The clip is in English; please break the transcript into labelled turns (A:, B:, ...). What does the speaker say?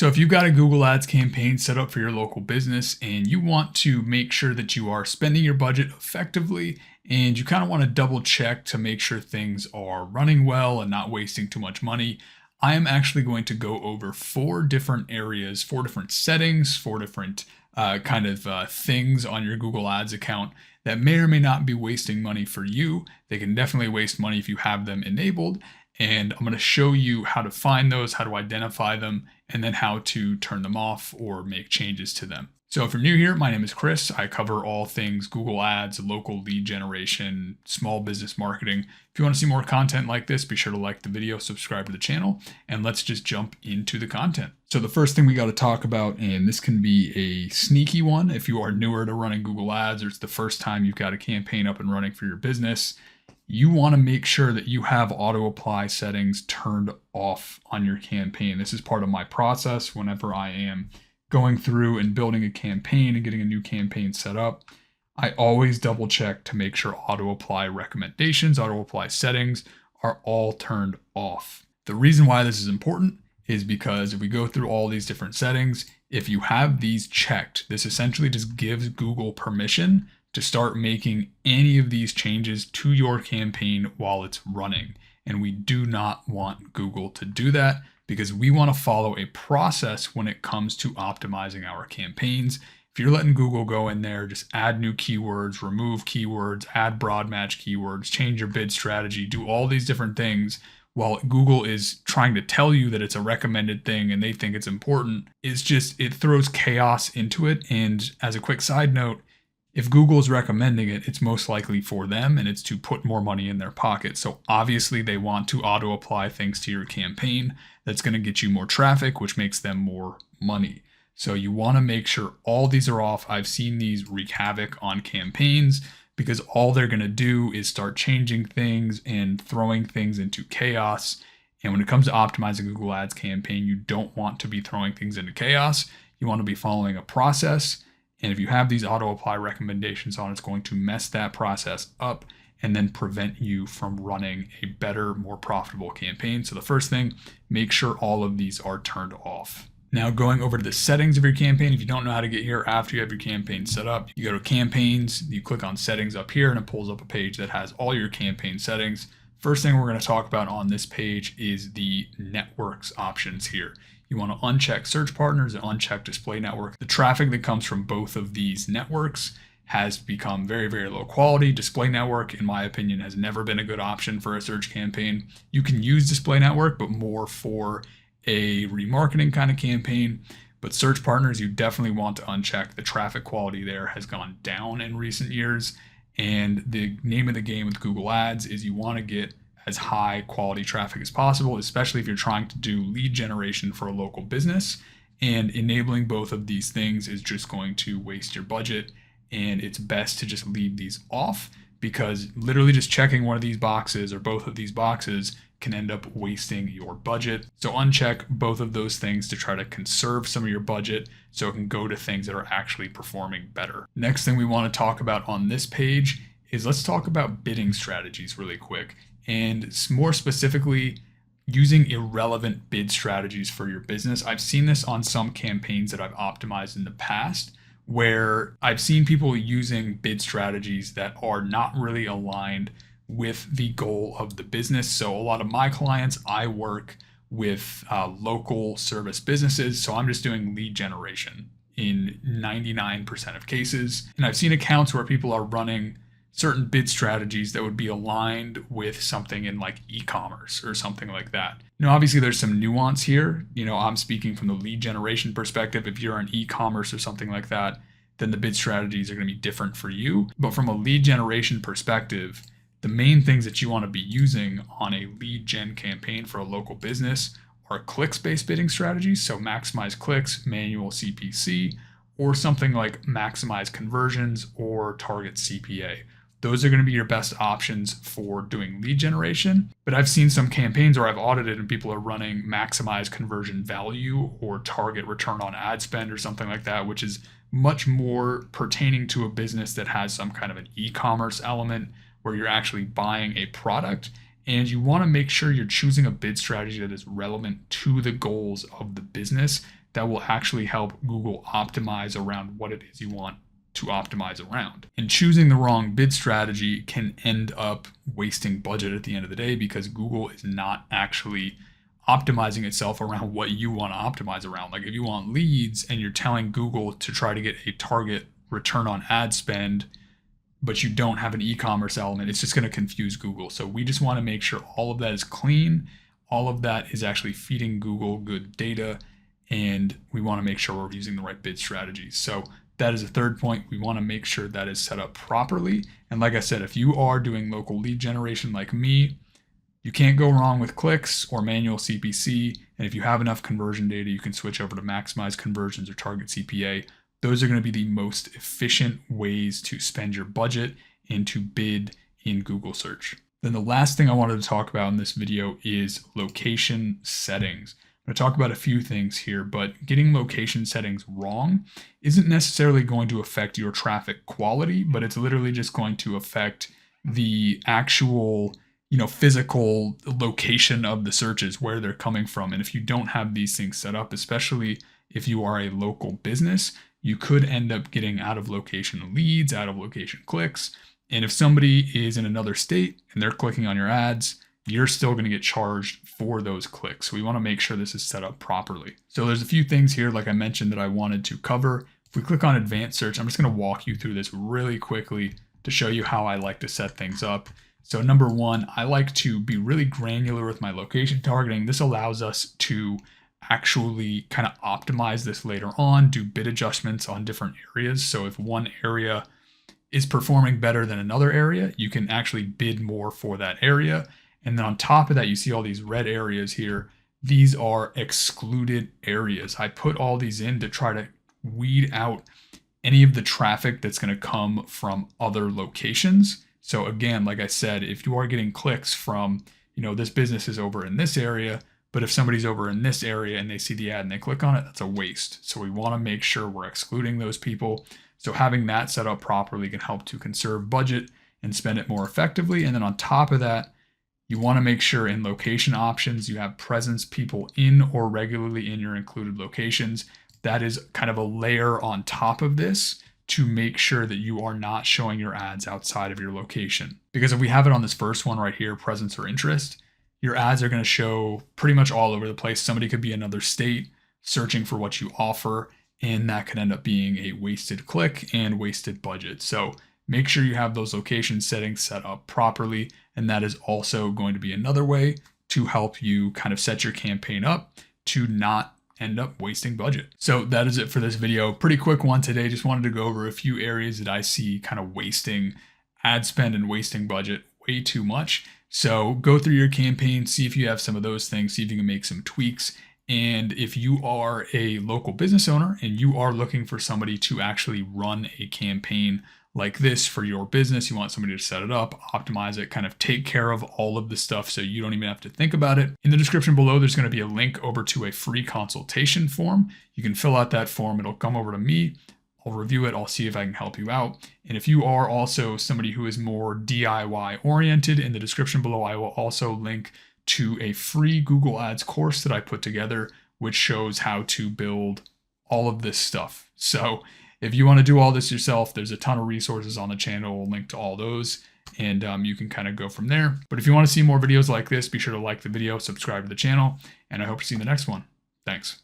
A: So if you've got a Google Ads campaign set up for your local business and you want to make sure that you are spending your budget effectively and you kind of want to double check to make sure things are running well and not wasting too much money, I am actually going to go over 4 different areas, 4 different settings, 4 different things on your Google Ads account that may or may not be wasting money for you. They can definitely waste money if you have them enabled. And I'm going to show you how to find those, how to identify them, and then how to turn them off or make changes to them. So if you're new here, my name is Chris. I cover all things Google Ads, local lead generation, small business marketing. If you want to see more content like this, be sure to like the video, subscribe to the channel, and let's just jump into the content. So the first thing we got to talk about, and this can be a sneaky one if you are newer to running Google Ads or it's the first time you've got a campaign up and running for your business, you want to make sure that you have auto apply settings turned off on your campaign. This is part of my process whenever I am going through and building a campaign and getting a new campaign set up. I always double check to make sure auto apply recommendations, auto apply settings are all turned off. The reason why this is important is because if we go through all these different settings, if you have these checked, this essentially just gives Google permission to start making any of these changes to your campaign while it's running. And we do not want Google to do that because we want to follow a process when it comes to optimizing our campaigns. If you're letting Google go in there, just add new keywords, remove keywords, add broad match keywords, change your bid strategy, do all these different things while Google is trying to tell you that it's a recommended thing and they think it's important, it throws chaos into it. And as a quick side note, if Google is recommending it, it's most likely for them and it's to put more money in their pocket. So obviously they want to auto apply things to your campaign that's going to get you more traffic, which makes them more money. So you want to make sure all these are off. I've seen these wreak havoc on campaigns because all they're going to do is start changing things and throwing things into chaos. And when it comes to optimizing a Google Ads campaign, you don't want to be throwing things into chaos. You want to be following a process. And if you have these auto apply recommendations on, it's going to mess that process up and then prevent you from running a better, more profitable campaign. So the first thing, make sure all of these are turned off. Now going over to the settings of your campaign, if you don't know how to get here after you have your campaign set up, you go to campaigns, you click on settings up here and it pulls up a page that has all your campaign settings. First thing we're going to talk about on this page is the networks options here. You want to uncheck search partners and uncheck display network. The traffic that comes from both of these networks has become very, very low quality. Display network, in my opinion, has never been a good option for a search campaign. You can use display network, but more for a remarketing kind of campaign. But search partners, you definitely want to uncheck. The traffic quality there has gone down in recent years. And the name of the game with Google Ads is you want to get as high quality traffic as possible, especially if you're trying to do lead generation for a local business. And enabling both of these things is just going to waste your budget. And it's best to just leave these off because literally just checking one of these boxes or both of these boxes can end up wasting your budget. So uncheck both of those things to try to conserve some of your budget so it can go to things that are actually performing better. Next thing we want to talk about on this page is let's talk about bidding strategies really quick. And more specifically, using irrelevant bid strategies for your business. I've seen this on some campaigns that I've optimized in the past where I've seen people using bid strategies that are not really aligned with the goal of the business. So a lot of my clients, I work with local service businesses. So I'm just doing lead generation in 99% of cases. And I've seen accounts where people are running certain bid strategies that would be aligned with something in like e-commerce or something like that. Now, obviously there's some nuance here. I'm speaking from the lead generation perspective. If you're in e-commerce or something like that, then the bid strategies are going to be different for you. But from a lead generation perspective, the main things that you want to be using on a lead gen campaign for a local business are clicks-based bidding strategies. So maximize clicks, manual CPC, or something like maximize conversions or target CPA. Those are going to be your best options for doing lead generation. But I've seen some campaigns where I've audited and people are running maximize conversion value or target return on ad spend or something like that, which is much more pertaining to a business that has some kind of an e-commerce element where you're actually buying a product. And you want to make sure you're choosing a bid strategy that is relevant to the goals of the business, that will actually help Google optimize around what it is you want to optimize around. And choosing the wrong bid strategy can end up wasting budget at the end of the day because Google is not actually optimizing itself around what you want to optimize around. Like if you want leads and you're telling Google to try to get a target return on ad spend, but you don't have an e-commerce element, it's just going to confuse Google. So we just want to make sure all of that is clean. All of that is actually feeding Google good data, and we want to make sure we're using the right bid strategies. So that is a third point. We want to make sure that is set up properly. And like I said, if you are doing local lead generation like me, you can't go wrong with clicks or manual CPC. And if you have enough conversion data, you can switch over to maximize conversions or target CPA. Those are going to be the most efficient ways to spend your budget and to bid in Google search. Then the last thing I wanted to talk about in this video is location settings. I'm going to talk about a few things here, but getting location settings wrong isn't necessarily going to affect your traffic quality, but it's literally just going to affect the actual, physical location of the searches, where they're coming from. And if you don't have these things set up, especially if you are a local business, you could end up getting out of location leads, out of location clicks. And if somebody is in another state and they're clicking on your ads, you're still going to get charged for those clicks. So we want to make sure this is set up properly. So there's a few things here, like I mentioned, that I wanted to cover. If we click on advanced search, I'm just going to walk you through this really quickly to show you how I like to set things up. So number one, I like to be really granular with my location targeting. This allows us to actually kind of optimize this later on, do bid adjustments on different areas. So if one area is performing better than another area, you can actually bid more for that area. And then on top of that, you see all these red areas here. These are excluded areas. I put all these in to try to weed out any of the traffic that's going to come from other locations. So again, like I said, if you are getting clicks from, this business is over in this area, but if somebody's over in this area and they see the ad and they click on it, that's a waste. So we want to make sure we're excluding those people. So having that set up properly can help to conserve budget and spend it more effectively. And then on top of that, you want to make sure in location options, you have presence people in or regularly in your included locations. That is kind of a layer on top of this to make sure that you are not showing your ads outside of your location. Because if we have it on this first one right here, presence or interest, your ads are going to show pretty much all over the place. Somebody could be in another state searching for what you offer, and that could end up being a wasted click and wasted budget. So make sure you have those location settings set up properly. And that is also going to be another way to help you kind of set your campaign up to not end up wasting budget. So that is it for this video. Pretty quick one today. Just wanted to go over a few areas that I see kind of wasting ad spend and wasting budget way too much. So go through your campaign, see if you have some of those things, see if you can make some tweaks. And if you are a local business owner and you are looking for somebody to actually run a campaign like this for your business, you want somebody to set it up, optimize it, kind of take care of all of the stuff so you don't even have to think about it. In the description below, there's going to be a link over to a free consultation form. You can fill out that form. It'll come over to me. I'll review it. I'll see if I can help you out. And if you are also somebody who is more DIY oriented, in the description below, I will also link to a free Google Ads course that I put together, which shows how to build all of this stuff. So if you want to do all this yourself, there's a ton of resources on the channel. We'll link to all those, and you can kind of go from there. But if you want to see more videos like this, be sure to like the video, subscribe to the channel, and I hope to see you in the next one. Thanks.